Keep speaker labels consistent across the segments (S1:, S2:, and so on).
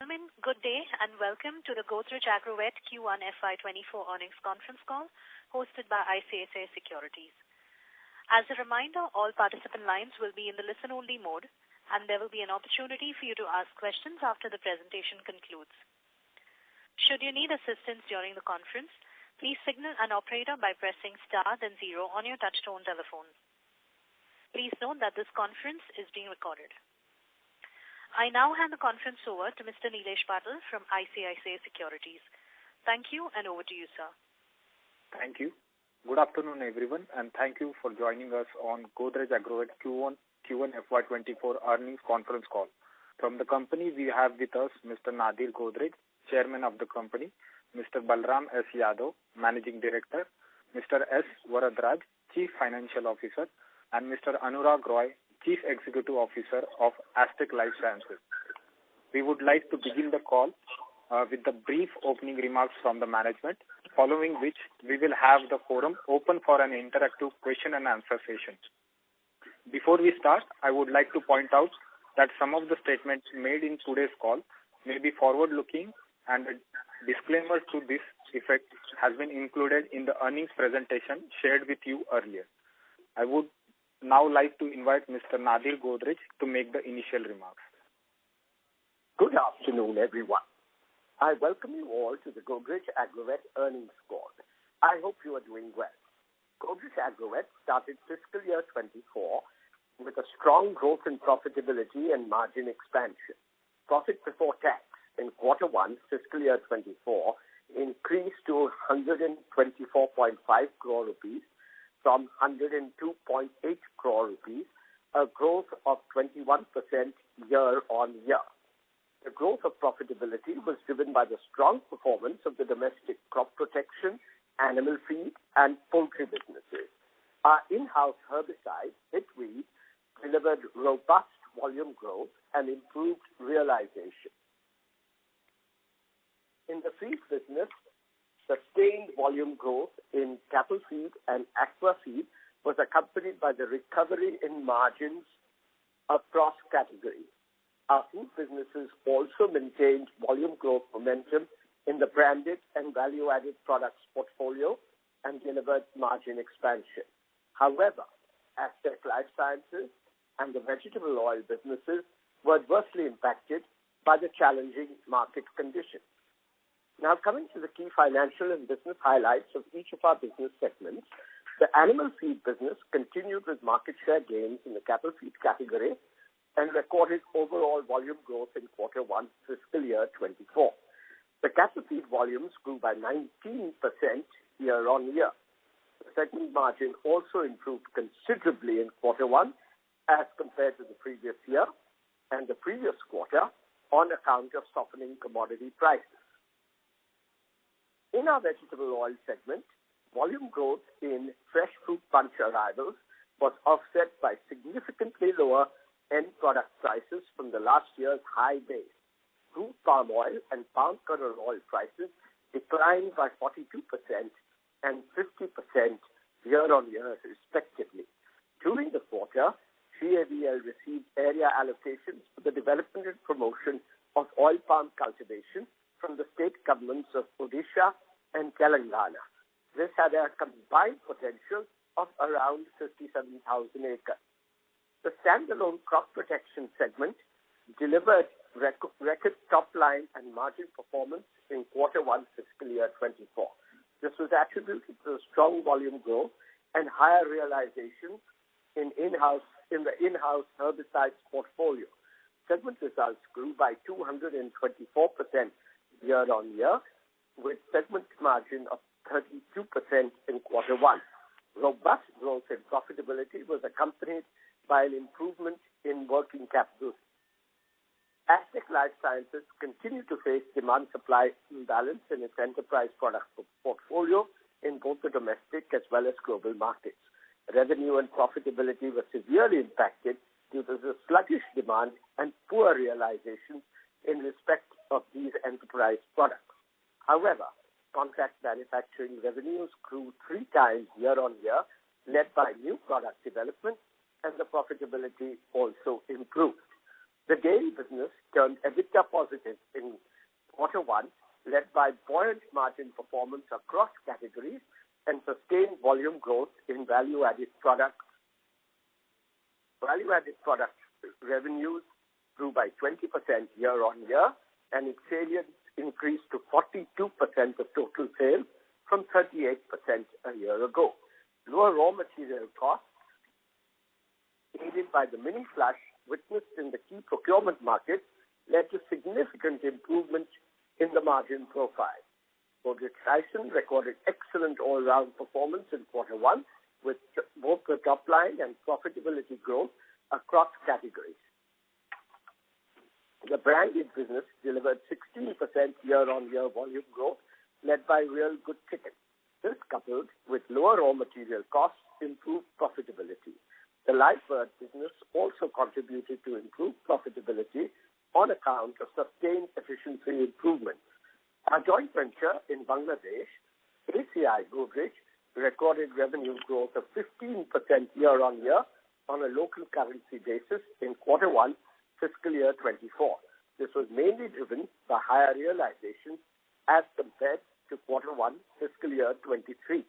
S1: gentlemen, good day and welcome to the Godrej Agrovet Q1 FY2024 earnings conference call hosted by ICICI Securities. As a reminder, all participant lines will be in the listen-only mode and there will be an opportunity for you to ask questions after the presentation concludes. Should you need assistance during the conference, please signal an operator by pressing star then 0 on your touchtone telephone. Please note that this conference is being recorded. I now hand the conference over to Mr. Nilesh Patil from ICICI Securities. Thank you and over to you, sir.
S2: Thank you. Good afternoon, everyone, and thank you for joining us on Godrej Agrovet Q1 FY2024 earnings conference call. From the company, we have with us Mr. Nadir Godrej, Chairman of the company, Mr. Balram S. Yadav, Managing Director, Mr. S. Varadraj, Chief Financial Officer, and Mr. Anurag Roy, Chief Executive Officer of Astec LifeSciences. We would like to begin the call with the brief opening remarks from the management, following which we will have the forum open for an interactive question and answer session. Before we start, I would like to point out that some of the statements made in today's call may be forward-looking and a disclaimer to this effect has been included in the earnings presentation shared with you earlier. I would now like to invite Mr. Nadir Godrej to make the initial remarks.
S3: Good afternoon, everyone. I welcome you all to the Godrej Agrovet earnings call. I hope you are doing well. Godrej Agrovet started fiscal year 24 with a strong growth in profitability and margin expansion. Profit before tax in quarter 1 fiscal year 24 increased to 124.5 crore rupees from 102.8 crore rupees, a growth of 21% year-on-year. The growth of profitability was driven by the strong performance of the domestic crop protection, animal feed, and poultry businesses. Our in-house herbicide, Hitweed, delivered robust volume growth and improved realization. In the feed business, sustained volume growth in cattle feed and aqua feed was accompanied by the recovery in margins across categories. Our food businesses also maintained volume growth momentum in the branded and value-added products portfolio and delivered margin expansion. However, Astec LifeSciences and the vegetable oil businesses were adversely impacted by the challenging market conditions. Now, coming to the key financial and business highlights of each of our business segments, the animal feed business continued with market share gains in the cattle feed category and recorded overall volume growth in quarter 1 fiscal year 24. The cattle feed volumes grew by 19% year-on-year. The segment margin also improved considerably in quarter 1 as compared to the previous year and the previous quarter on account of softening commodity prices. In our vegetable oil segment, volume growth in fresh fruit punch arrivals was offset by significantly lower end product prices from the last year's high base. Crude palm oil and palm kernel oil prices declined by 42% and 50% year-on-year respectively. During the quarter, GAVL received area allocations for the development and promotion of oil palm cultivation from the state governments of Odisha and Telangana. This had a combined potential of around 57,000 acres. The standalone crop protection segment delivered record top line and margin performance in quarter 1 fiscal year 24. This was attributed to the strong volume growth and higher realization in the in-house herbicides portfolio. Segment results grew by 224% year-on-year, with segment margin of 32% in quarter 1. Robust growth in profitability was accompanied by an improvement in working capital. Astec LifeSciences continued to face demand-supply imbalance in its enterprise product portfolio in both the domestic as well as global markets. Revenue and profitability were severely impacted due to the sluggish demand and poor realization in respect of these enterprise products. However, contract manufacturing revenues grew 3 times year-on-year, led by new product development, and the profitability also improved. The dairy business turned EBITDA positive in quarter one, led by buoyant margin performance across categories and sustained volume growth in value-added products. Value-added product revenues grew by 20% year-on-year, and its salience increased to 42% of total sales from 38% a year ago. Lower raw material costs, aided by the mini flush witnessed in the key procurement markets, led to significant improvement in the margin profile. Godrej Tyson recorded excellent all-round performance in quarter one, with both the top line and profitability growth across categories. The branded business delivered 16% year-on-year volume growth, led by Real Good Chicken. This, coupled with lower raw material costs, improved profitability. The live bird business also contributed to improved profitability on account of sustained efficiency improvements. Our joint venture in Bangladesh, ACI Godrej, recorded revenue growth of 15% year-on-year on a local currency basis in quarter one, fiscal year 24. This was mainly driven by higher realizations as compared to quarter one, fiscal year 23.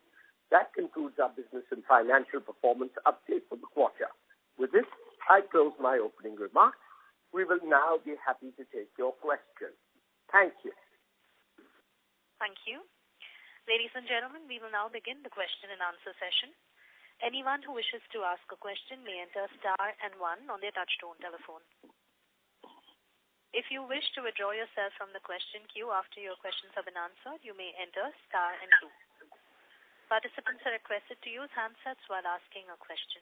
S3: That concludes our business and financial performance update for the quarter. With this, I close my opening remarks. We will now be happy to take your questions. Thank you.
S1: Thank you. Ladies and gentlemen, we will now begin the question and answer session. Anyone who wishes to ask a question may enter star and 1 on their touchtone telephone. If you wish to withdraw yourself from the question queue after your questions have been answered, you may enter star and 2. Participants are requested to use handsets while asking a question.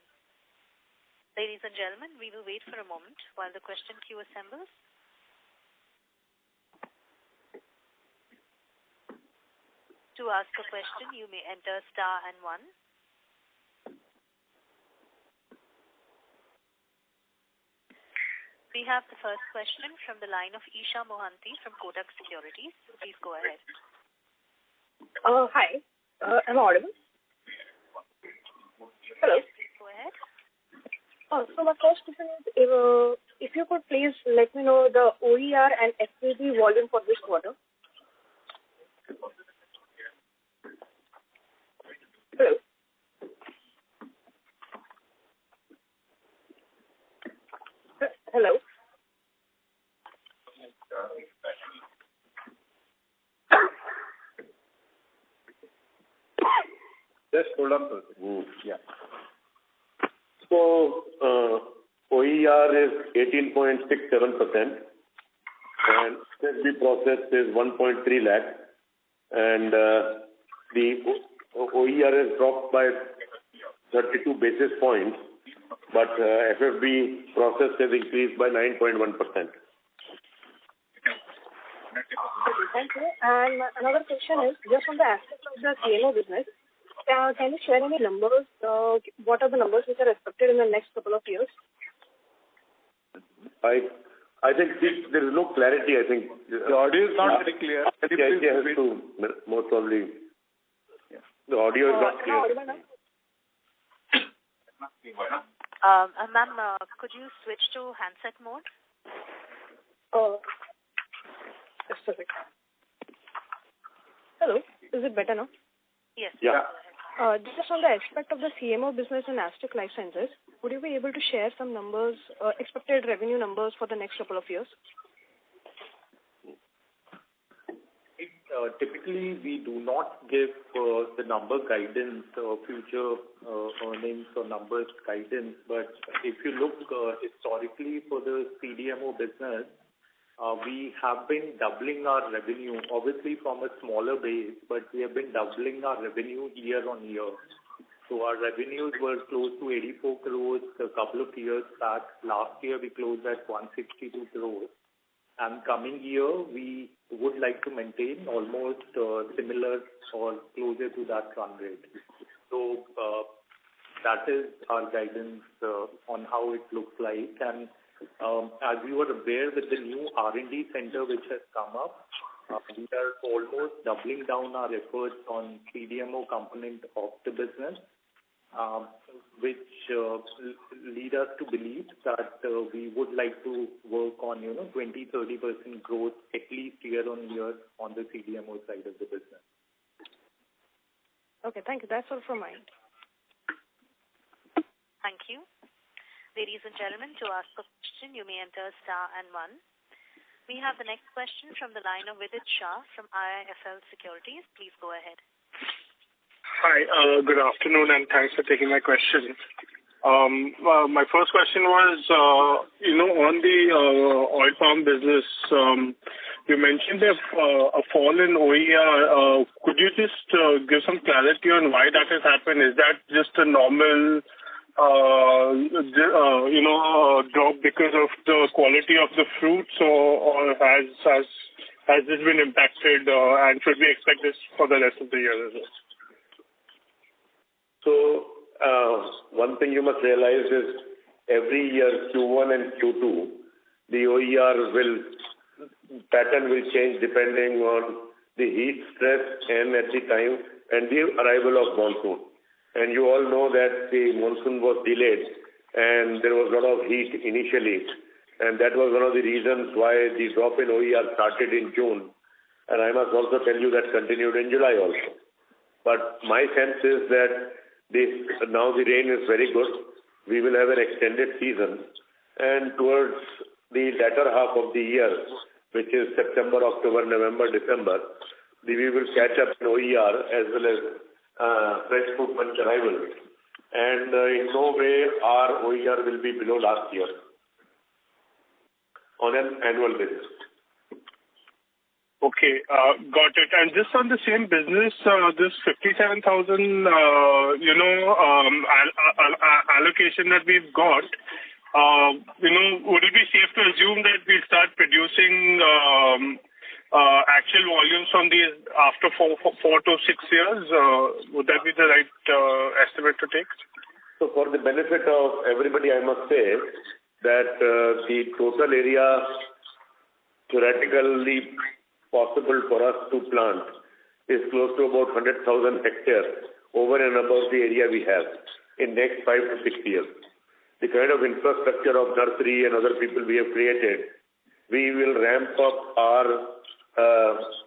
S1: Ladies and gentlemen, we will wait for a moment while the question queue assembles. To ask a question, you may enter star and 1. We have the first question from the line of Isha Mohanty from Kotak Securities. Please go ahead.
S4: Hi. Am I audible? Hello.
S1: Please go ahead.
S4: So my first question is, if you could please let me know the OER and FPD volume for this quarter. Hello. Hello.
S5: Just hold on for a second. Yeah. So, OER is 18.67%, and SSB processed is 1.3 lakh, and the OER has dropped by 32 basis points, but FFB process has increased by 9.1%.
S4: Thank you. And another question is, just on the aspect of the CMO business, can you share any numbers? What are the numbers which are expected in the next couple of years?
S5: I think there is no clarity. I think
S2: the audio is not very clear.
S5: Has to most probably. Yeah. The audio is not clear.
S1: Ma'am, could you switch to handset mode?
S4: Just a second. Hello, is it better now?
S1: Yes.
S5: Yeah.
S4: Just on the aspect of the CMO business and Aztec Life Sciences, would you be able to share some numbers, expected revenue numbers for the next couple of years?
S6: Typically, we do not give the number guidance or future earnings or numbers guidance. But if you look historically for the CDMO business, we have been doubling our revenue, obviously from a smaller base, but we have been doubling our revenue year on year. So our revenues were close to 84 crores a couple of years back. Last year, we closed at 162 crores. And coming year, we would like to maintain almost similar or closer to that run rate. So that is our guidance on how it looks like. And as we were aware with the new R&D center which has come up, we are almost doubling down our efforts on CDMO component of the business. which lead us to believe that we would like to work on, 20-30% growth at least year on year on the CDMO side of the business.
S4: Okay, thank you. That's all from my end.
S1: Thank you. Ladies and gentlemen, to ask a question, you may enter star and 1. We have the next question from the line of Vidit Shah from IIFL Securities. Please go ahead.
S7: Hi, good afternoon, and thanks for taking my question. My first question was, on the oil palm business, you mentioned a fall in OER. Could you just give some clarity on why that has happened? Is that just a normal, drop because of the quality of the fruits, or has this been impacted, and should we expect this for the rest of the year as well?
S5: So, one thing you must realize is every year Q1 and Q2, the OER pattern will change depending on the heat stress and at the time and the arrival of monsoon. And you all know that the monsoon was delayed and there was a lot of heat initially, and that was one of the reasons why the drop in OER started in June. And I must also tell you that continued in July also. But my sense is that now the rain is very good. We will have an extended season, and towards the latter half of the year, which is September, October, November, December, we will catch up in OER as well as fresh fruit bunch arrival. And in no way our OER will be below last year on an annual basis.
S7: Okay, got it. And just on the same business, this 57,000, allocation that we've got, would it be safe to assume that we start producing actual volumes from these after 4 to 6 years? Would that be the right estimate to take?
S5: So for the benefit of everybody, I must say that the total area theoretically possible for us to plant is close to about 100,000 hectares over and above the area we have in next 5 to 6 years. The kind of infrastructure of nursery and other people we have created, we will ramp up our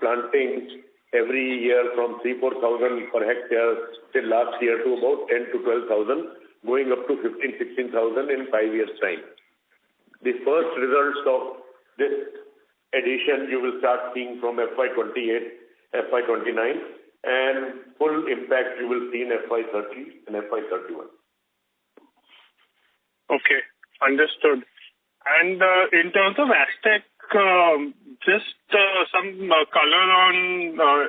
S5: planting every year from 3,000-4,000 per hectare till last year to about 10,000 to 12,000, going up to 15,000-16,000 in 5 years' time. The first results of this addition you will start seeing from FY28, FY29, and full impact you will see in FY30 and FY31.
S7: Okay, understood. And in terms of Aztec, just some color on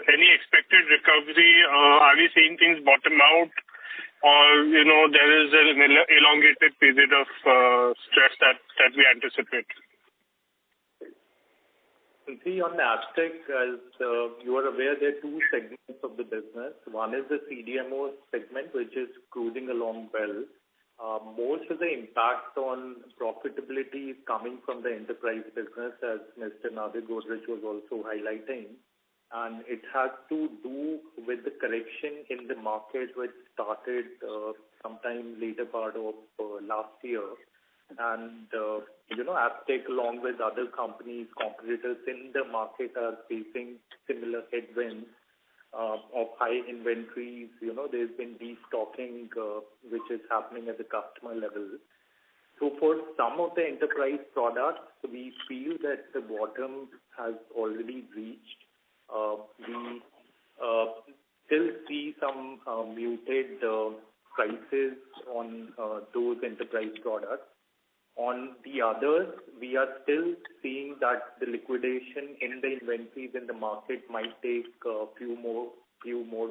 S7: any expected recovery. Are we seeing things bottom out, or there is an elongated period of stress that we anticipate?
S6: See, on the Aztec, as you are aware, there are 2 segments of the business. One is the CDMO segment, which is cruising along well. Most of the impact on profitability is coming from the enterprise business, as Mr. Nadir Godrej was also highlighting. And it has to do with the correction in the market, which started sometime later part of last year. And, Aztec, along with other companies, competitors in the market, are facing similar headwinds of high inventories. There's been destocking, which is happening at the customer level. So for some of the enterprise products, we feel that the bottom has already reached. We still see some muted prices on those enterprise products. On the others, we are still seeing that the liquidation in the inventories in the market might take a few more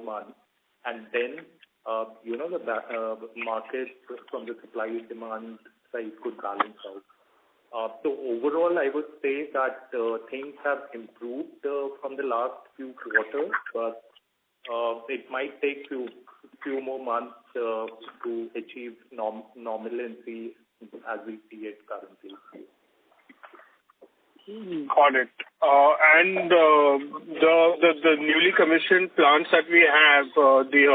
S6: months, and then the market from the supply demand side could balance out. So overall, I would say that things have improved from the last few quarters, but it might take few more months to achieve normalcy as we see it currently.
S7: Got it. And the newly commissioned plants that we have, the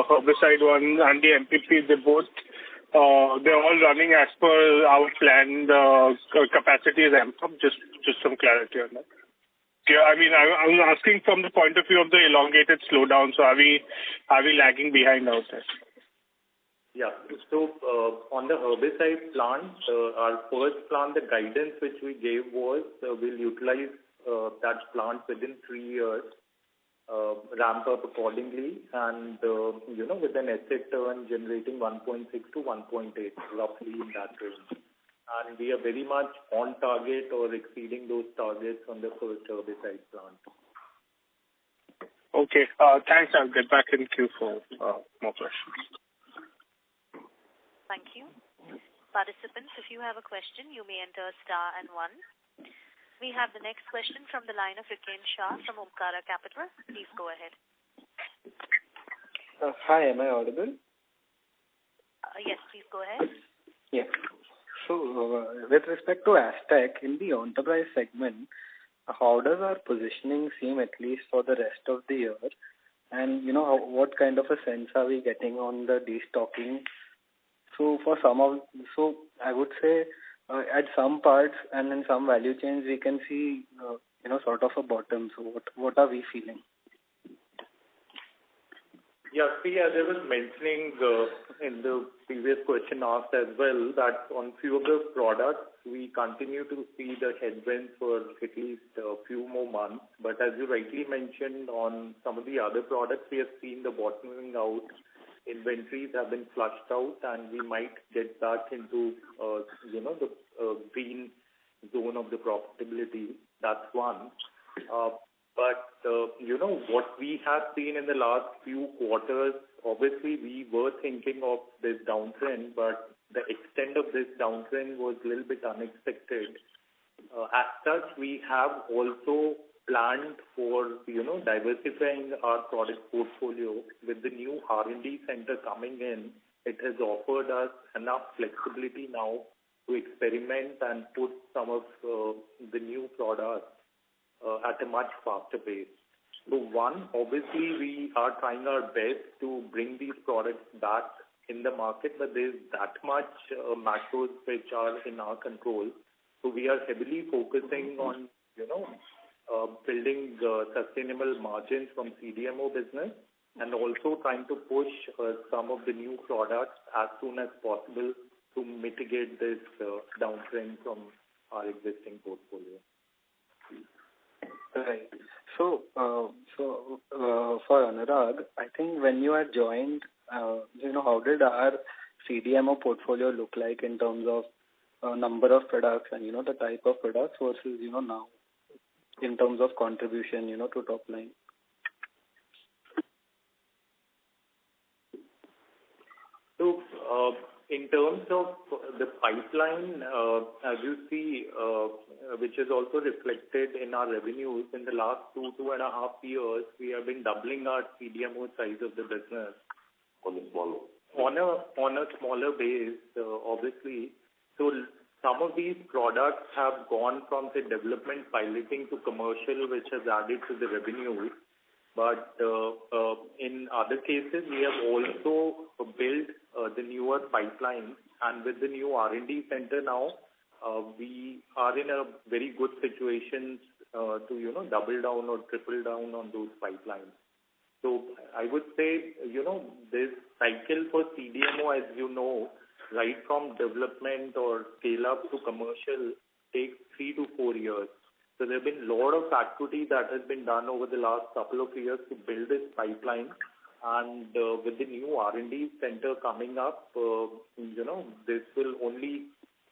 S7: herbicide one and the MPP, they're all running as per our planned capacity ramp up. Just some clarity on that. Yeah, I mean, I'm asking from the point of view of the elongated slowdown. So are we lagging behind out there?
S6: Yeah. So on the herbicide plant, our first plant, the guidance which we gave was we'll utilize that plant within 3 years, ramp up accordingly, and with an asset turn generating 1.6 to 1.8, roughly in that range. And we are very much on target or exceeding those targets on the first herbicide plant.
S7: Okay. Thanks. I'll get back in queue for more questions.
S1: Thank you. Participants, if you have a question, you may enter star and 1. We have the next question from the line of Riken Shah from Omkara Capital. Please go ahead.
S8: Hi, am I audible?
S1: Yes, please go ahead.
S8: Yeah. So, with respect to Aztec, in the enterprise segment, how does our positioning seem at least for the rest of the year? And, what kind of a sense are we getting on the destocking? So I would say at some parts and in some value chains we can see sort of a bottom. So what are we feeling?
S6: Yeah, see, as I was mentioning in the previous question asked as well, that on few of the products we continue to see the headwinds for at least a few more months. But as you rightly mentioned, on some of the other products we have seen the bottoming out. Inventories have been flushed out, and we might get back into the green zone of the profitability. That's one. But what we have seen in the last few quarters, obviously we were thinking of this downtrend, but the extent of this downtrend was a little bit unexpected. As such, we have also planned for diversifying our product portfolio. With the new R&D center coming in, it has offered us enough flexibility now to experiment and put some of the new products at a much faster pace. So one, obviously we are trying our best to bring these products back in the market, but there's that much macros which are in our control. So we are heavily focusing on building sustainable margins from CDMO business, and also trying to push some of the new products as soon as possible to mitigate this downtrend from our existing portfolio.
S8: Right. So for Anurag, I think when you had joined, how did our CDMO portfolio look like in terms of number of products and the type of products versus now in terms of contribution to top line?
S6: So in terms of the pipeline, as you see, which is also reflected in our revenues, in the last 2.5 years, we have been doubling our CDMO size of the business on a smaller base, obviously. So some of these products have gone from the development piloting to commercial, which has added to the revenues. But in other cases, we have also built the newer pipeline, and with the new R&D center now, we are in a very good situation to double down or triple down on those pipelines. So I would say this cycle for CDMO, as right from development or scale up to commercial, takes 3 to 4 years. So there have been a lot of activity that has been done over the last couple of years to build this pipeline. And with the new R&D center coming up, this will only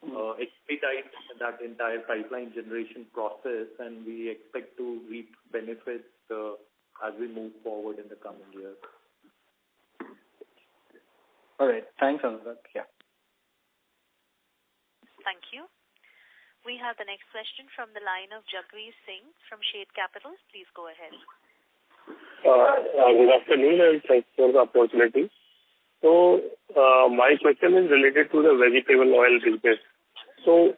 S6: expedite that entire pipeline generation process, and we expect to reap benefits as we move forward in the coming years.
S8: All right. Thanks, Anurag. Yeah.
S1: Thank you. We have the next question from the line of Jagreesh Singh from Shade Capital. Please go ahead.
S9: Good afternoon, and thanks for the opportunity. So, my question is related to the vegetable oil business. So,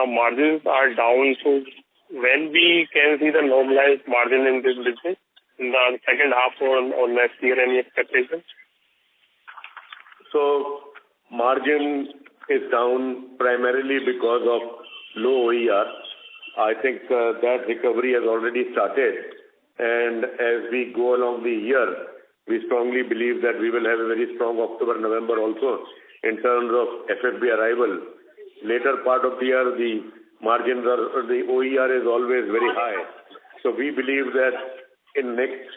S9: margins are down. So, when we can see the normalized margin in this business in the second half or next year, any expectations?
S5: So margin is down primarily because of low OER. I think that recovery has already started, and as we go along the year, we strongly believe that we will have a very strong October, November also in terms of FFB arrival. Later part of the year, the margins are, the OER is always very high. So we believe that in next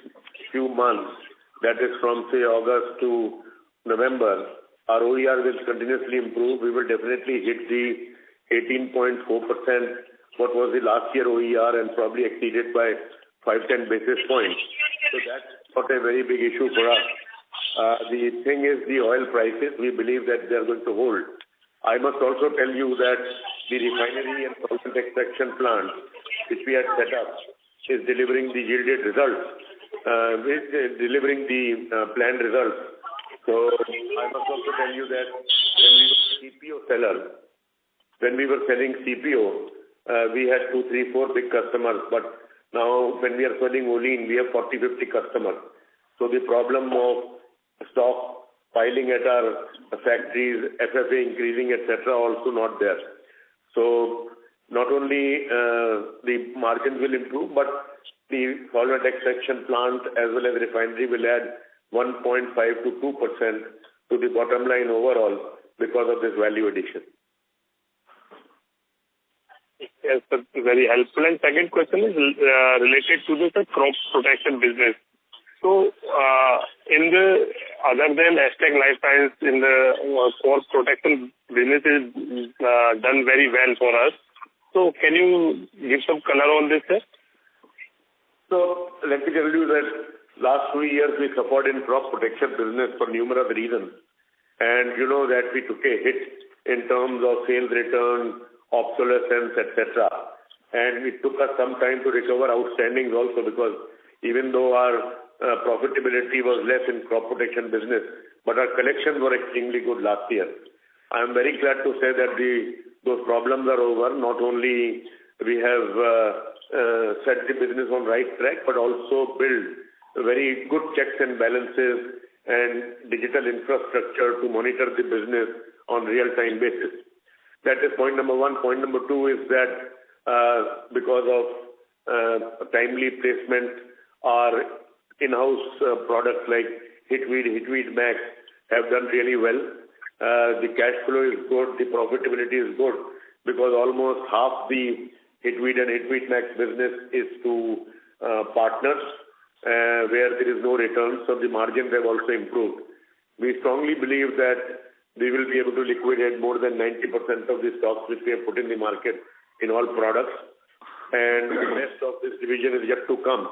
S5: few months, that is from say August to November, our OER will continuously improve. We will definitely hit the 18.4%, what was the last year OER, and probably exceeded by 5-10 basis points. So that's not a very big issue for us. The thing is the oil prices. We believe that they are going to hold. I must also tell you that the refinery and solvent extraction plant, which we had set up, is delivering the yielded results, delivering the planned results. So I must also tell you that when we were CPO seller, when we were selling CPO, we had 2, 3, 4 big customers, but now when we are selling Olein, we have 40, 50 customers. So the problem of stock piling at our factories, FFA increasing, etc., also not there. So not only the margins will improve, but the solvent extraction plant as well as refinery will add 1.5 to 2% to the bottom line overall because of this value addition.
S9: Yes, sir, very helpful. And second question is related to the crop protection business. So, in the other than Astec LifeScience, in the crop protection business is done very well for us. So, can you give some color on this, sir?
S5: So, let me tell you that last 2 years we suffered in crop protection business for numerous reasons, and you know that we took a hit in terms of sales return, obsolescence, etc. And it took us some time to recover outstandings also, because even though our profitability was less in crop protection business, but our collections were extremely good last year. I am very glad to say that those problems are over. Not only we have set the business on right track, but also build very good checks and balances and digital infrastructure to monitor the business on real-time basis. That is point number one. Point number two is that because of timely placement, our in-house products like Hitweed Max have done really well. The cash flow is good, the profitability is good, because almost half the Hitweed and Hitweed Max business is to partners where there is no return, so the margins have also improved. We strongly believe that we will be able to liquidate more than 90% of the stocks which we have put in the market in all products, and the rest of this division is yet to come,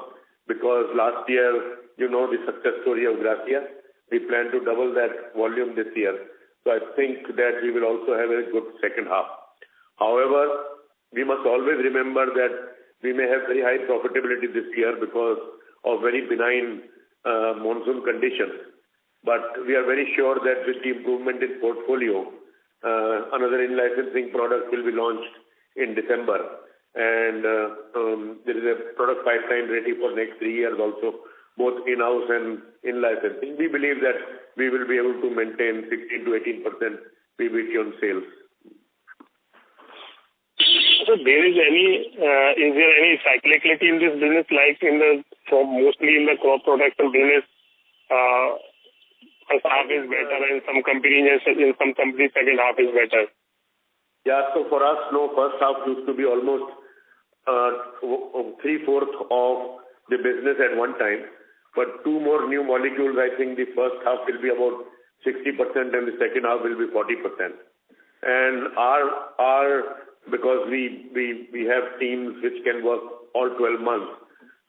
S5: because last year, you know the success story of Gracia. We plan to double that volume this year. So I think that we will also have a good second half. However, we must always remember that we may have very high profitability this year because of very benign monsoon conditions. But we are very sure that with the improvement in portfolio, another in-licensing product will be launched in December. And there is a product pipeline ready for next 3 years also, both in-house and in-licensing. We believe that we will be able to maintain 16 to 18% PBT on sales.
S9: So is there any cyclicality in this business, like mostly in the crop protection business? First half is better, and in some companies second half is better.
S5: Yeah, so for us, no, first half used to be almost 3/4 of the business at one time. But 2 more new molecules, I think the first half will be about 60% and the second half will be 40%. And because we have teams which can work all 12 months.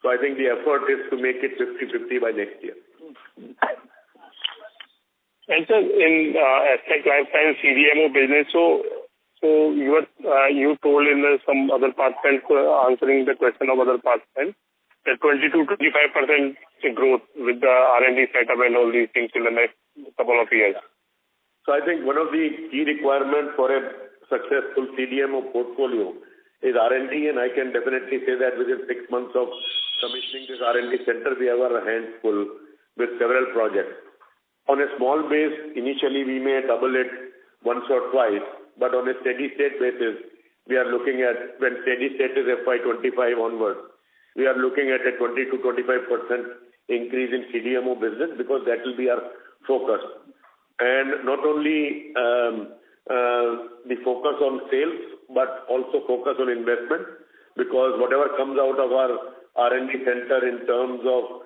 S5: So I think the effort is to make it 50-50 by next year.
S9: And sir, in Astec LifeScience CDMO business, so you told in some other participants answering the question of other participants that 20 to 25% growth with the R&D setup and all these things in the next couple of years. So
S5: I think one of the key requirements for a successful CDMO portfolio is R&D, and I can definitely say that within 6 months of commissioning this R&D center, we have our hands full with several projects. On a small base, initially we may double it once or twice, but on a steady state basis, we are looking at, when steady state is FY25 onwards, we are looking at a 20 to 25% increase in CDMO business, because that will be our focus. And not only the focus on sales, but also focus on investment, because whatever comes out of our R&D center in terms of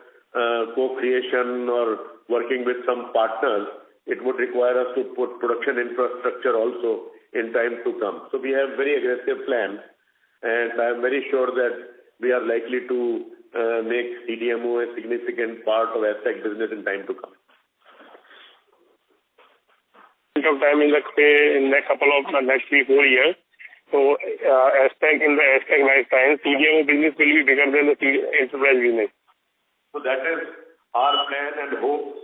S5: co-creation or working with some partners, it would require us to put production infrastructure also in time to come. So we have very aggressive plans, and I am very sure that we are likely to make CDMO a significant part of Astec business in time to come.
S9: Of time in next couple of next 3-4 years. So Astec in the Astec Life Science CDMO business will be bigger than the enterprise business.
S5: So that is our plan and hope,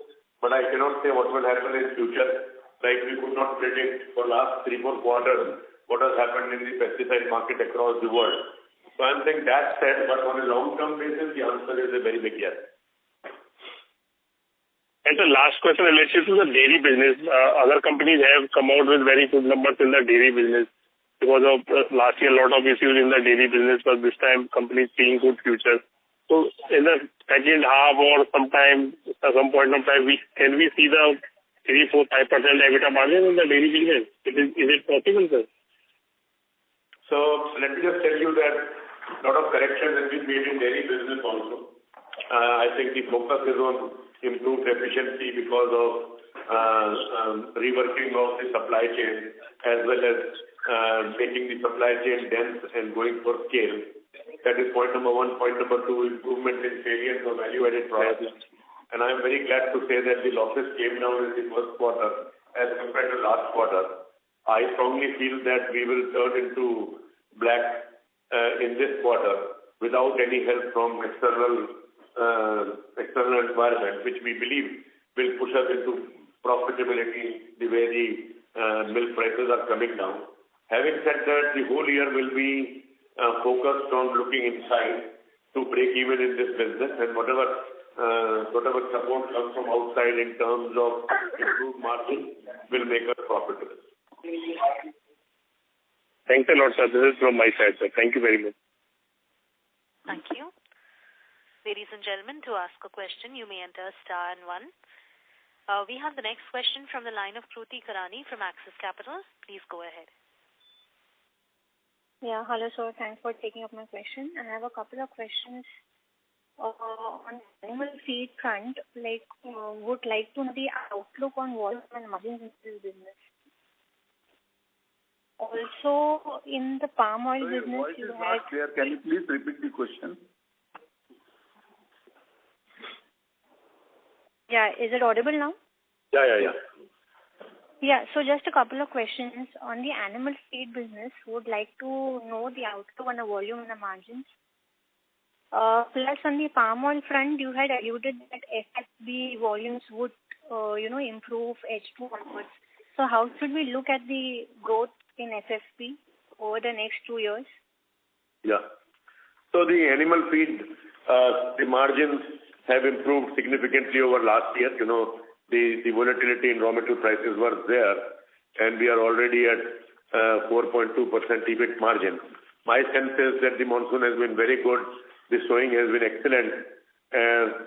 S5: but I cannot say what will happen in future. Like we could not predict for last 3-4 quarters what has happened in the pesticide market across the world. So I'm saying that said, but on a long-term basis, the answer is a very big yes.
S9: And the last question related to the dairy business. Other companies have come out with very good numbers in the dairy business. Because of last year, a lot of issues in the dairy business, but this time companies seeing good future. So in the second half or sometime, at some point of time, can we see the 3-4-5% EBITDA margin in the dairy business? Is it possible, sir?
S5: So let me just tell you that a lot of corrections have been made in dairy business also. I think the focus is on improved efficiency because of reworking of the supply chain, as well as making the supply chain dense and going for scale. That is point number 1. Point number 2, improvement in salience of value-added products. And I am very glad to say that the losses came down in the first quarter as compared to last quarter. I strongly feel that we will turn into black in this quarter without any help from external environment, which we believe will push us into profitability the way the milk prices are coming down. Having said that, the whole year will be focused on looking inside to break even in this business, and whatever support comes from outside in terms of improved margin will make us profitable.
S9: Thanks a lot, sir. This is from my side, sir. Thank you very much.
S1: Thank you. Ladies and gentlemen, to ask a question, you may enter star and 1. We have the next question from the line of Kruti Karani from Axis Capital. Please go ahead.
S10: Yeah, hello, sir. Thanks for taking up my question. I have a couple of questions on animal feed front. Would like to know the outlook on volume and margins in this business. Also, in the palm oil business, you had...
S11: Clear. Can you please repeat the question?
S10: Yeah, is it audible now?
S5: Yeah.
S10: Yeah, so just a couple of questions on the animal feed business. Would like to know the outlook on the volume and the margins. Plus on the palm oil front, you had alluded that FFB volumes would, improve H2 onwards. So how should we look at the growth in FFB over the next 2 years?
S5: Yeah. So the animal feed, the margins have improved significantly over last year. The volatility in raw material prices were there, and we are already at 4.2% EBIT margin. My sense is that the monsoon has been very good. The sowing has been excellent.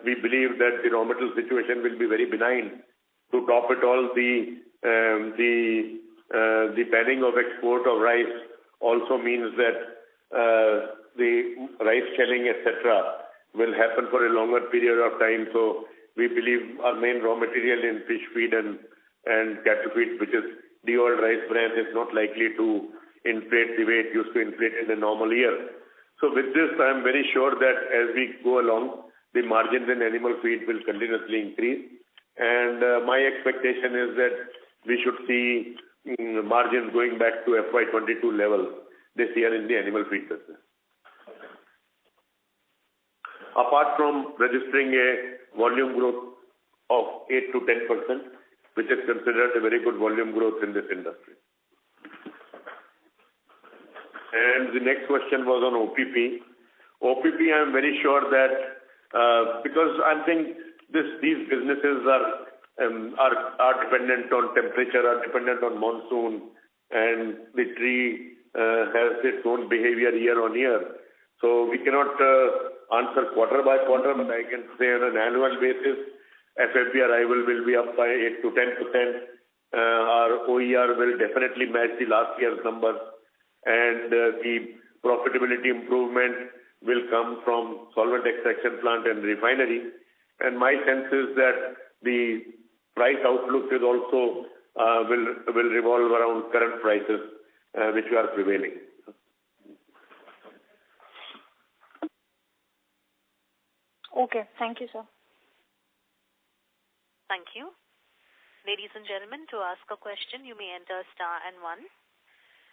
S5: We believe that the raw material situation will be very benign. To top it all, the banning of export of rice also means that the rice shelling, etc., will happen for a longer period of time. So we believe our main raw material in fish feed and cattle feed, which is de-oiled rice bran, is not likely to inflate the way it used to inflate in a normal year. So with this, I am very sure that as we go along, the margins in animal feed will continuously increase. And my expectation is that we should see margins going back to FY22 levels this year in the animal feed business. Apart from registering a volume growth of 8 to 10%, which is considered a very good volume growth in this industry. And the next question was on OPP. OPP, I'm very sure that because I think these businesses are dependent on temperature, are dependent on monsoon, and the tree has its own behavior year on year. So we cannot answer quarter by quarter, but I can say on an annual basis, FFB arrival will be up by 8 to 10%. Our OER will definitely match the last year's numbers, and the profitability improvement will come from solvent extraction plant and refinery. And my sense is that the price outlook is also will revolve around current prices which are prevailing.
S10: Okay, thank you, sir.
S1: Thank you. Ladies and gentlemen, to ask a question, you may enter star and 1.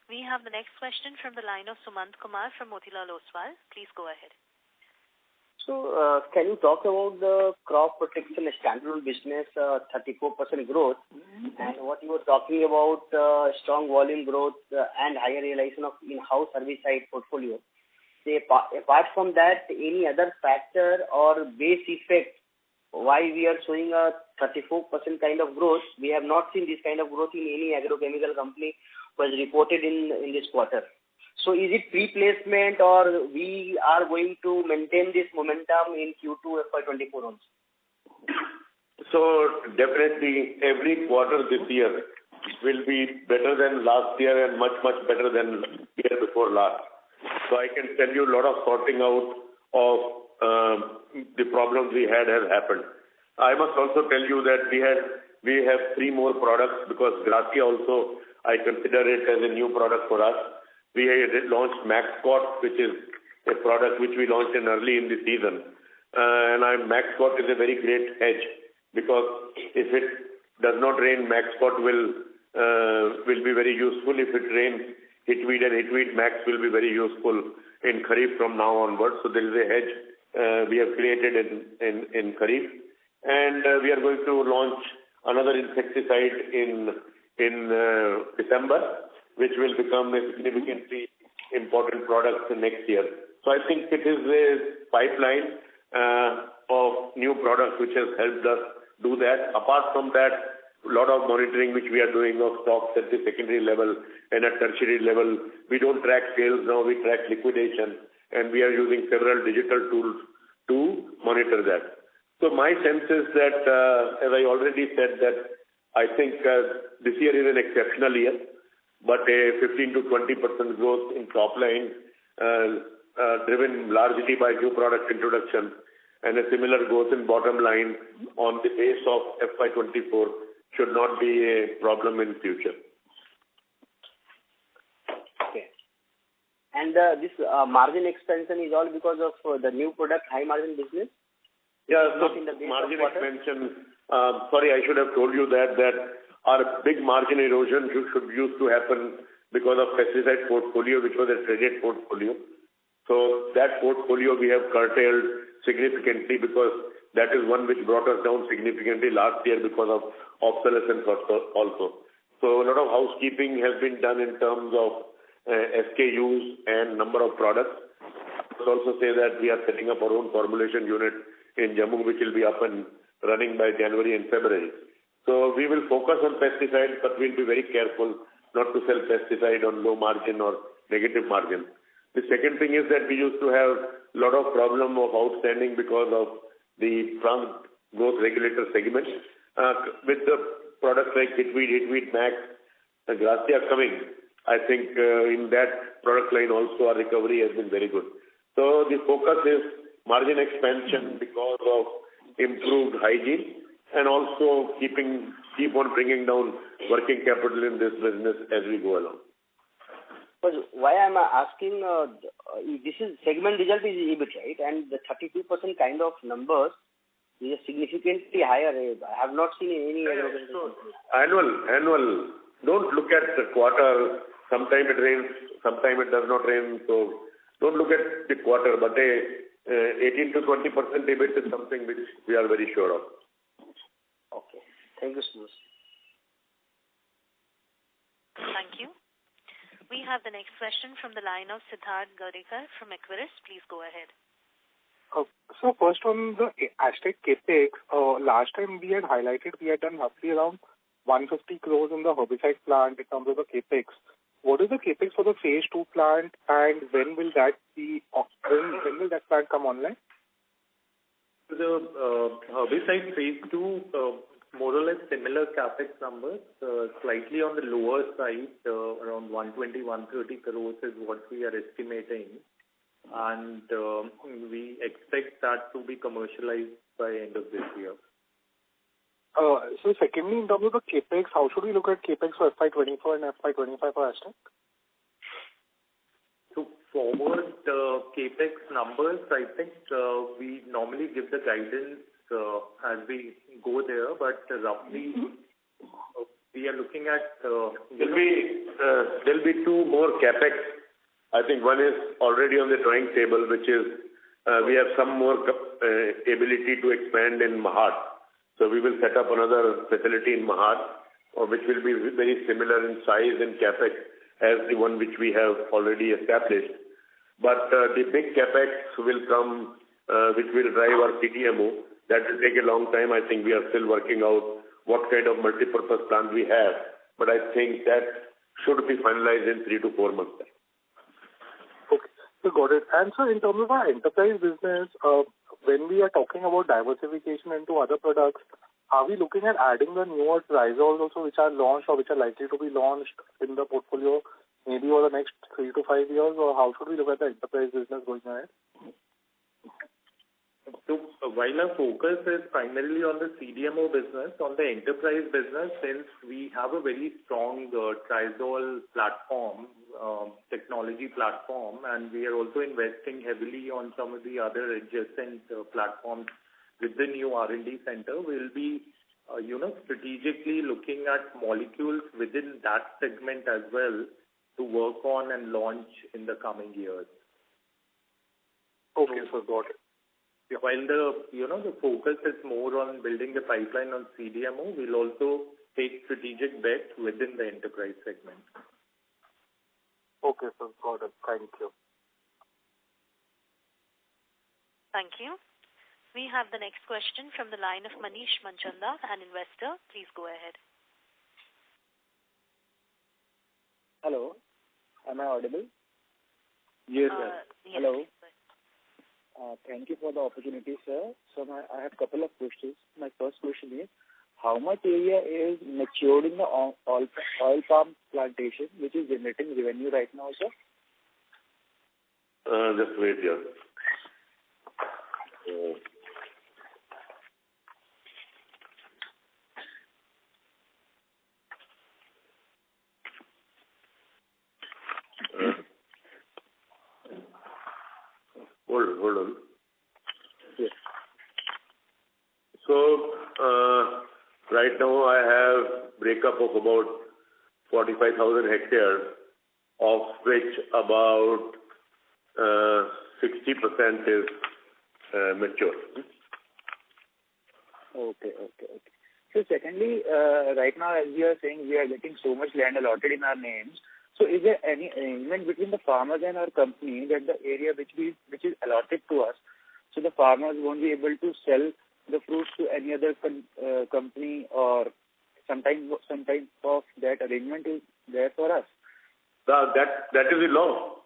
S1: We have the next question from the line of Sumant Kumar from Motilal Oswal. Please go ahead.
S12: So, can you talk about the crop protection standalone business, 34% growth, and what you were talking about, strong volume growth and higher realization of in-house herbicide portfolio. Say, apart from that, any other factor or base effect why we are showing a 34% kind of growth? We have not seen this kind of growth in any agrochemical company was reported in this quarter. So is it pre-placement or we are going to maintain this momentum in Q2 FY24 also?
S5: So definitely every quarter this year will be better than last year and much, much better than year before last. So I can tell you a lot of sorting out of the problems we had has happened. I must also tell you that we have 3 more products because Gracia also, I consider it as a new product for us. We launched Maxcot, which is a product which we launched early in the season. Maxcot is a very great hedge because if it does not rain, Maxcot will be very useful. If it rains, Hitweed and Hitweed Max will be very useful in Kharif from now onwards. So there is a hedge we have created in Kharif. And we are going to launch another insecticide in December, which will become a significantly important product next year. So I think it is a pipeline of new products which has helped us do that. Apart from that, a lot of monitoring which we are doing of stocks at the secondary level and at tertiary level. We don't track sales now, we track liquidation, and we are using several digital tools to monitor that. So my sense is that, as I already said, that I think this year is an exceptional year, but a 15 to 20% growth in top line, driven largely by new product introduction, and a similar growth in bottom line on the base of FY24 should not be a problem in future.
S12: Okay. And this margin expansion is all because of the new product, high margin business?
S5: Yeah, so margin expansion, sorry, I should have told you that our big margin erosion used to happen because of pesticide portfolio, which was a traded portfolio. So that portfolio we have curtailed significantly because that is one which brought us down significantly last year because of obsolescence also. So a lot of housekeeping has been done in terms of SKUs and number of products. I would also say that we are setting up our own formulation unit in Jammu, which will be up and running by January and February. So we will focus on pesticides, but we'll be very careful not to sell pesticide on low margin or negative margin. The second thing is that we used to have a lot of problem of outstanding because of the plant growth regulator segment. With the products like Hitweed Max, Gracia coming, I think in that product line also our recovery has been very good. So the focus is margin expansion because of improved hygiene and also keep on bringing down working capital in this business as we go along.
S12: But why I'm asking, this is segment result is EBIT, right? And the 32% kind of numbers is significantly higher. I have not seen any.
S5: So annual. Don't look at the quarter. Sometime it rains, sometime it does not rain. So don't look at the quarter, but 18 to 20% EBIT is something which we are very sure of.
S12: Okay. Thank you so much.
S1: Thank you. We have the next question from the line of Siddharth Gadekar from Equirus. Please go ahead.
S13: So first on the Aztec CapEx, last time we had highlighted we had done roughly around 150 crores in the herbicide plant in terms of the CapEx. What is the CapEx for the phase 2 plant, and when will that plant come online?
S6: The herbicide phase 2, more or less similar capex numbers, slightly on the lower side, around 120-130 crores is what we are estimating, and we expect that to be commercialized by end of this year.
S13: So secondly, in terms of the capex, how should we look at capex for FY24 and FY25 for Aztec?
S6: So forward capex numbers, I think we normally give the guidance as we go there, but roughly we are looking at
S5: there'll be two more capex. I think one is already on the drawing table, which is we have some more ability to expand in Mahad. So we will set up another facility in Mahad, which will be very similar in size and capex as the one which we have already established. But the big capex will come, which will drive our CDMO. That will take a long time. I think we are still working out what kind of multi-purpose plant we have. But I think that should be finalized in 3 to 4 months.
S13: Okay, so got it. And so in terms of our enterprise business, when we are talking about diversification into other products, are we looking at adding the newer triazoles also which are launched or which are likely to be launched in the portfolio maybe over the next 3 to 5 years, or how should we look at the enterprise business going ahead?
S6: So while our focus is primarily on the CDMO business, on the enterprise business, since we have a very strong triazole platform, technology platform, and we are also investing heavily on some of the other adjacent platforms with the new R&D center, we'll be, strategically looking at molecules within that segment as well to work on and launch in the coming years.
S13: Okay, so got it.
S6: While the focus is more on building the pipeline on CDMO, we'll also take strategic bets within the enterprise segment.
S13: Okay, so got it. Thank you.
S1: Thank you. We have the next question from the line of Manish Manchanda, an investor. Please go ahead.
S14: Hello. Am I audible?
S13: Yes,
S1: yes.
S14: Hello. Thank you for the opportunity, sir. So I have a couple of questions. My first question is, how much area is matured in the oil palm plantation, which is generating revenue right now, sir?
S5: Just wait here. Hold on.
S14: Yes.
S5: So, right now I have breakup of about 45,000 hectares, of which about 60% is mature.
S14: Okay. So secondly, right now as we are saying, we are getting so much land allotted in our names. So is there any arrangement between the farmers and our company that the area which is allotted to us, so the farmers won't be able to sell the fruits to any other company, or some type of that arrangement is there for us?
S5: That is the law,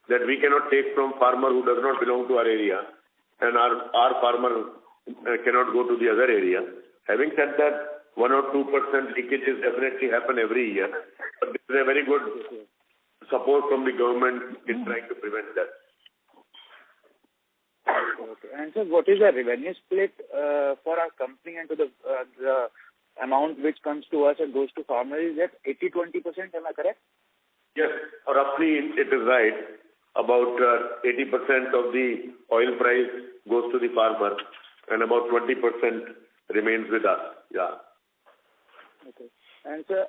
S5: that we cannot take from farmer who does not belong to our area, and our farmer cannot go to the other area. Having said that, 1 or 2% leakages definitely happen every year, but there is a very good support from the government in trying to prevent that.
S14: Okay. And so what is the revenue split for our company and to the amount which comes to us and goes to farmers? Is that 80-20%, am I correct?
S5: Yes, roughly it is right. About 80% of the oil price goes to the farmer and about 20% remains with us. Yeah.
S14: Okay. And sir,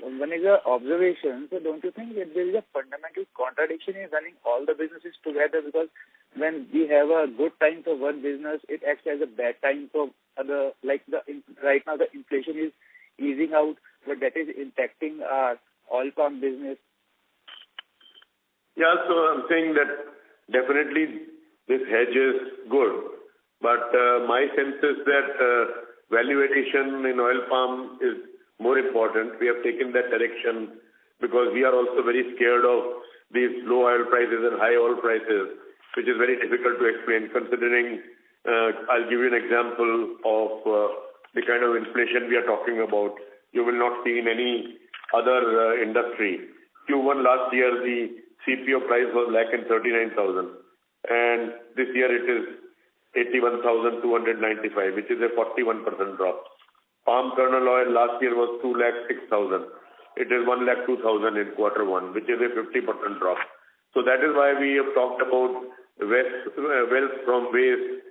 S14: one is an observation. So don't you think that there is a fundamental contradiction in running all the businesses together? Because when we have a good time for one business, it acts as a bad time for other. Like right now, the inflation is easing out, but that is impacting our oil palm business.
S5: Yeah, so I'm saying that definitely this hedge is good, but my sense is that value addition in oil palm is more important. We have taken that direction because we are also very scared of these low oil prices and high oil prices, which is very difficult to explain considering, I'll give you an example of the kind of inflation we are talking about. You will not see in any other industry. Q1 last year, the CPO price was 1,39,000 and this year it is 81,295, which is a 41% drop. Palm kernel oil last year was 2,06,000. It is 1,02,000 in Q1, which is a 50% drop. So that is why we have talked about wealth from waste.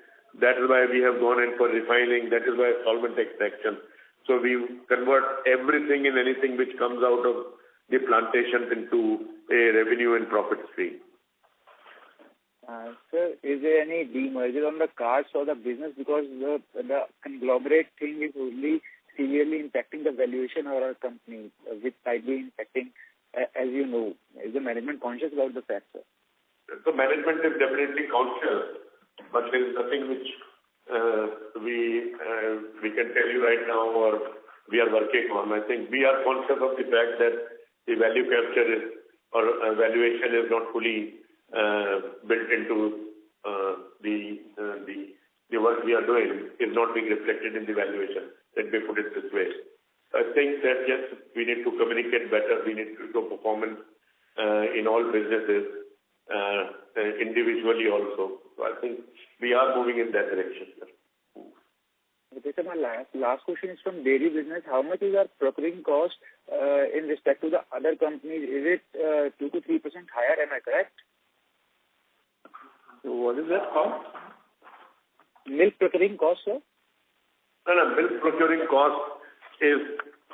S5: That is why we have gone in for refining. That is why solvent extraction. So we convert everything and anything which comes out of the plantations into a revenue and profit stream.
S14: Sir, is there any demerger on the cards for the business because the conglomerate thing is only severely impacting the valuation of our company, which might be impacting, as you know. Is the management conscious about the fact, sir?
S5: So management is definitely conscious, but there is nothing which we can tell you right now or we are working on. I think we are conscious of the fact that the value capture is or valuation is not fully built into the work we are doing is not being reflected in the valuation. Let me put it this way. I think that yes, we need to communicate better. We need to show performance in all businesses, individually also. So I think we are moving in that direction.
S14: Okay, so my last question is from dairy business. How much is our procuring cost in respect to the other companies? Is it 2 to 3% higher? Am I correct?
S5: So what is that cost?
S14: Milk procuring cost, sir?
S5: No, milk procuring cost is,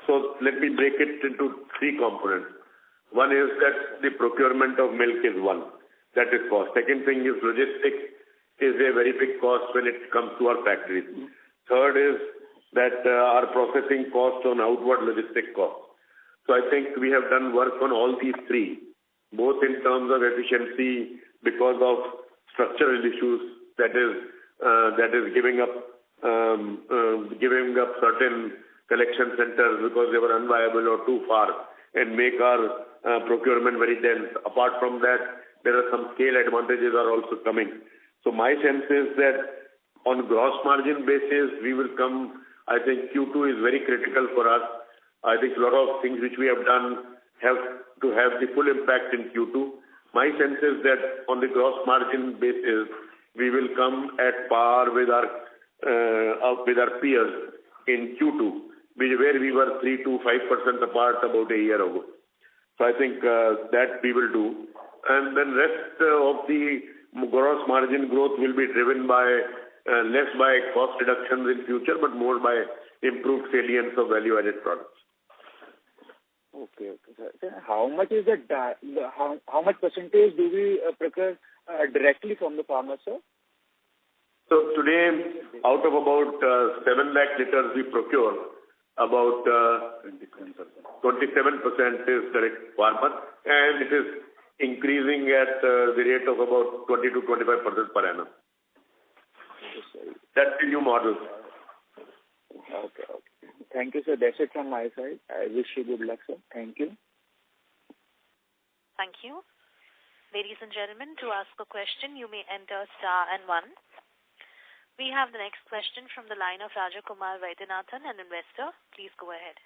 S5: so let me break it into three components. One is that the procurement of milk is one. That is cost. Second thing is logistics is a very big cost when it comes to our factories. Third is that our processing cost on outward logistic cost. So I think we have done work on all these three, both in terms of efficiency because of structural issues, that is giving up certain collection centers because they were unviable or too far and make our procurement very dense. Apart from that, there are some scale advantages are also coming. So my sense is that on gross margin basis, we will come, I think Q2 is very critical for us. I think a lot of things which we have done have to have the full impact in Q2. My sense is that on the gross margin basis, we will come at par with our peers in Q2, where we were 3 to 5% apart about a year ago. So I think that we will do. And then rest of the gross margin growth will be driven by less by cost reductions in future, but more by improved salience of value-added products.
S14: Okay. So how much is how much percentage do we procure directly from the farmer, sir?
S5: So today, out of about 7 lakh liters we procure, about 27% is direct farmer, and it is increasing at the rate of about 20 to 25% per annum. That's the new model.
S14: Okay. Thank you, sir. That's it from my side. I wish you good luck, sir. Thank you.
S1: Thank you. Ladies and gentlemen, to ask a question, you may enter star and 1. We have the next question from the line of Rajakumar Vaidyanathan, an investor. Please go ahead.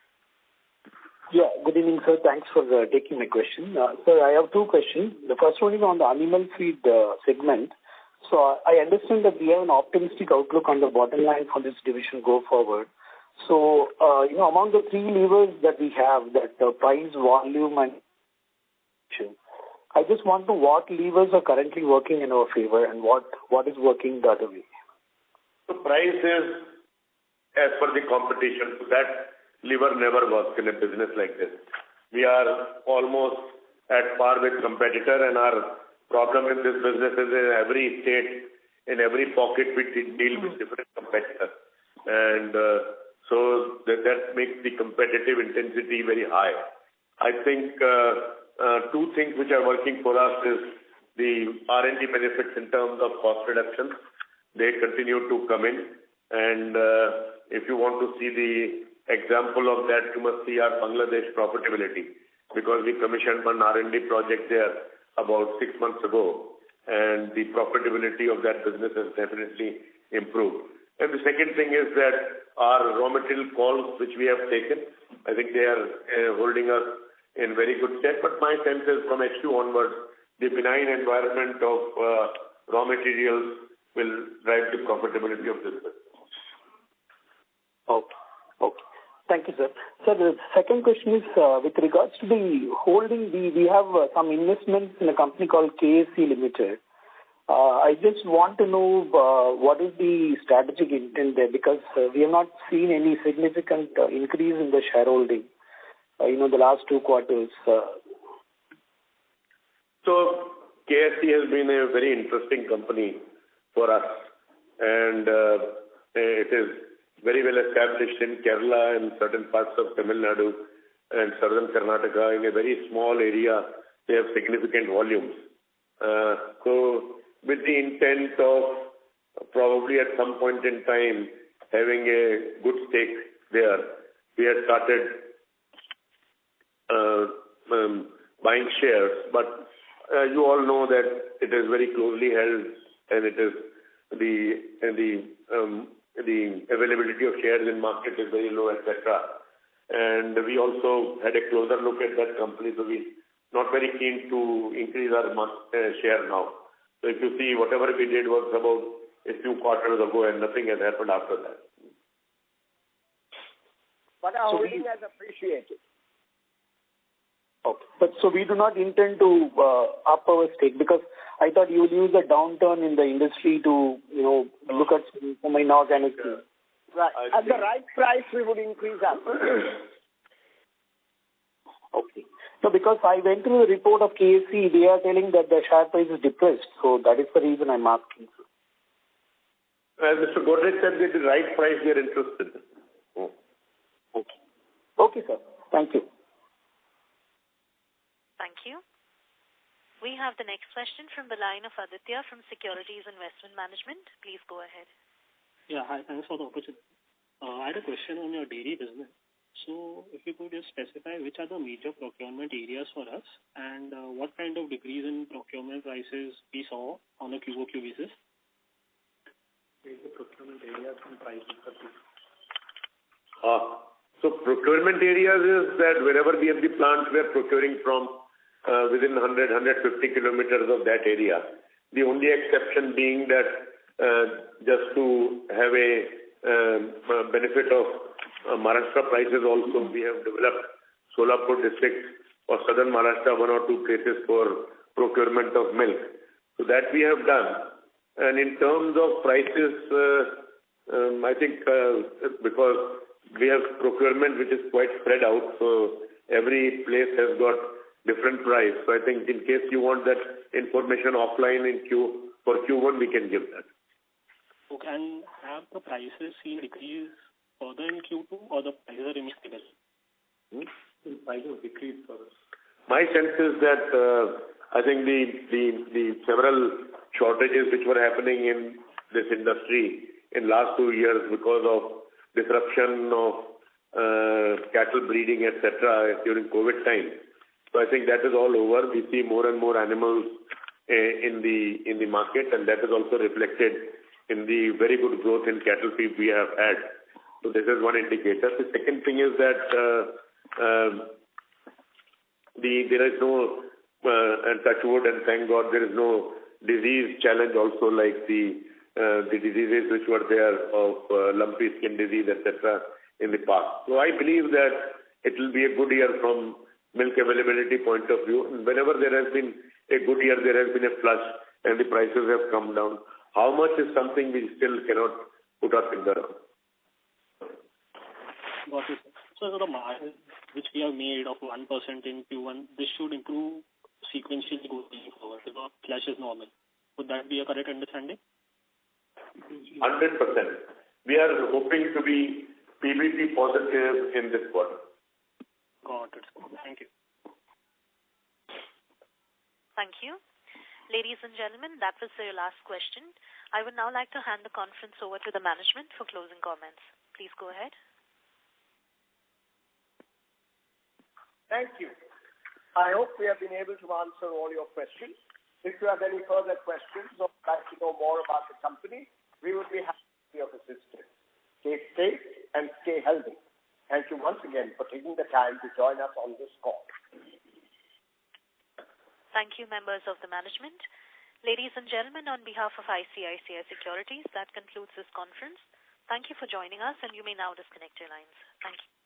S15: Yeah, good evening, sir. Thanks for taking my question. Sir, I have two questions. The first one is on the animal feed segment. So I understand that we have an optimistic outlook on the bottom line for this division go forward. So, among the three levers that we have, that price, volume, and I just want to know what levers are currently working in our favor and what is working the other way.
S5: So price is as per the competition. So that lever never works in a business like this. We are almost at par with competitor, and our problem in this business is in every state, in every pocket, we deal with different competitors. And so that makes the competitive intensity very high. I think two things which are working for us is the R&D benefits in terms of cost reduction. They continue to come in, and if you want to see the example of that, you must see our Bangladesh profitability, because we commissioned one R&D project there about 6 months ago, and the profitability of that business has definitely improved. And the second thing is that our raw material calls which we have taken, I think they are holding us in very good stead. But my sense is from H2 onwards, the benign environment of raw materials will drive the profitability of this business.
S15: Okay. Thank you, sir. Sir, the second question is with regards to the holding. We have some investments in a company called KSC Limited. I just want to know what is the strategic intent there, because we have not seen any significant increase in the shareholding, the last 2 quarters.
S5: So KSC has been a very interesting company for us, and it is very well established in Kerala and certain parts of Tamil Nadu and southern Karnataka. In a very small area, they have significant volumes. So with the intent of probably at some point in time having a good stake there, we had started buying shares. But you all know that it is very closely held, and it is the availability of shares in market is very low, etc. And we also had a closer look at that company, so we not very keen to increase our share now. So if you see, whatever we did was about a few quarters ago, and nothing has happened after that.
S3: But our holding has appreciated.
S15: Okay. But so we do not intend to up our stake, because I thought you would use the downturn in the industry to, look at some inorganic.
S3: Right. At the right price, we would increase our.
S15: Okay. So because I went through the report of KSC, they are telling that the share price is depressed. So that is the reason I'm asking.
S5: As Mr. Godrej said, at the right price, we are interested.
S15: Oh. Okay. Okay, sir. Thank you.
S1: Thank you. We have the next question from the line of Aditya from Securities Investment Management. Please go ahead.
S16: Yeah, hi. Thanks for the opportunity. I had a question on your dairy business. So if you could just specify which are the major procurement areas for us, and what kind of decrease in procurement prices we saw on a QOQ basis?
S6: Major procurement areas and prices.
S5: So procurement areas is that wherever we have the plants, we are procuring from within 100-150 kilometers of that area. The only exception being that just to have a benefit of Maharashtra prices also, we have developed Solapur district or southern Maharashtra, 1 or 2 places for procurement of milk. So that we have done. And in terms of prices, I think because we have procurement which is quite spread out, so every place has got different price. So I think in case you want that information offline for Q1, we can give that.
S16: Okay, and have the prices seen decrease further in Q2, or the prices are remaining stable?
S6: The prices decrease for us.
S5: My sense is that I think the several shortages which were happening in this industry in last 2 years because of disruption of cattle breeding, etc. during COVID time. So I think that is all over. We see more and more animals in the market, and that is also reflected in the very good growth in cattle feed we have had. So this is one indicator. The second thing is that there is no, and touch wood and thank God, there is no disease challenge also like the diseases which were there of lumpy skin disease, etc. in the past. So I believe that it will be a good year from milk availability point of view. And whenever there has been a good year, there has been a flush and the prices have come down. How much is something we still cannot put our finger on.
S16: Got it. So the margin which we have made of 1% in Q1, this should improve sequentially going forward. The flush is normal. Would that be a correct understanding?
S5: 100%. We are hoping to be PBT positive in this quarter.
S16: Got it. Thank you.
S1: Thank you. Ladies and gentlemen, that was your last question. I would now like to hand the conference over to the management for closing comments. Please go ahead.
S3: Thank you. I hope we have been able to answer all your questions. If you have any further questions or would like to know more about the company, we would be happy to be of assistance. Stay safe and stay healthy. Thank you once again for taking the time to join us on this call.
S1: Thank you, members of the management. Ladies and gentlemen, on behalf of ICICI Securities, that concludes this conference. Thank you for joining us, and you may now disconnect your lines. Thank you.